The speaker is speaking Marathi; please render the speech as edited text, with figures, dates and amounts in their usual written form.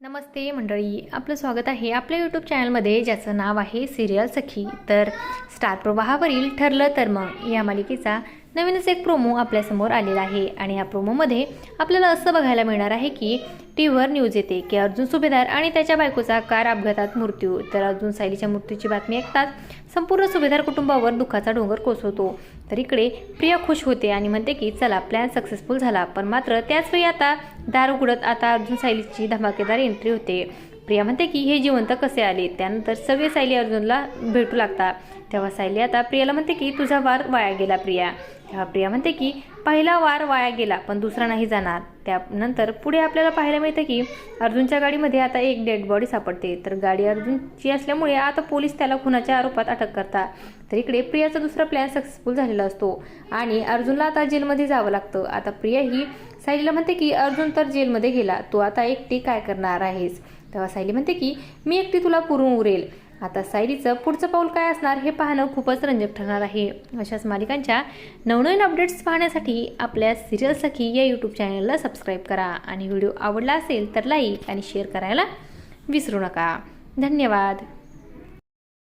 नमस्ते मंडळी, आपलं स्वागत आहे आपल्या यूट्यूब चॅनलमध्ये ज्याचं नाव आहे सिरियल सखी। तर स्टार प्रवाहावरील ठरलं तर मग या मालिकेचा नवीनच एक प्रोमो आपल्यासमोर आलेला आहे आणि या प्रोमोमध्ये आपल्याला असं बघायला मिळणार आहे की टीव्हीवर न्यूज येते की अर्जुन सुभेदार आणि त्याच्या बायकोचा कार अपघातात मृत्यू। तर अर्जुन सायलीच्या मृत्यूची बातमी ऐकताच संपूर्ण सुभेदार कुटुंबावर दुःखाचा डोंगर कोसळतो। तर इकडे प्रिया खुश होते आणि म्हणते की चला प्लॅन सक्सेसफुल झाला, पण मात्र त्याच वेळी आता दार उघडत आता अर्जुन सायलीची धमाकेदार एंट्री होते। प्रिया म्हणते की हे जिवंत कसे आले। त्यानंतर सगळे सायली अर्जुनला भेटू लागतात। तेव्हा सायली आता प्रियाला म्हणते की तुझा वार वाया गेला प्रिया। तेव्हा प्रिया म्हणते की पहिला वार वाया गेला पण दुसरा नाही जाणार। त्यानंतर पुढे आपल्याला पाहायला मिळते की अर्जुनच्या गाडीमध्ये आता एक डेड बॉडी सापडते। तर गाडी अर्जुनची असल्यामुळे आता पोलीस त्याला खुनाच्या आरोपात अटक करतात। तर इकडे प्रियाचा दुसरा प्लॅन सक्सेसफुल झालेला असतो आणि अर्जुनला आता जेलमध्ये जावं लागतं। आता प्रिया ही सायलीला म्हणते की अर्जुन तर जेलमध्ये गेला, तू आता एकटी काय करणार आहेस। तेव्हा सायली म्हणते की मी एकटी तुला पुरून उरेल। आता सायलीचं पुढचं पाऊल काय असणार हे पाहणं खूपच रंजक ठरणार आहे। अशाच मालिकांच्या नवनवीन अपडेट्स पाहण्यासाठी आपल्या सिरियल सखी या यूट्यूब चॅनलला सबस्क्राईब करा आणि व्हिडिओ आवडला असेल तर लाईक आणि शेअर करायला विसरू नका। धन्यवाद।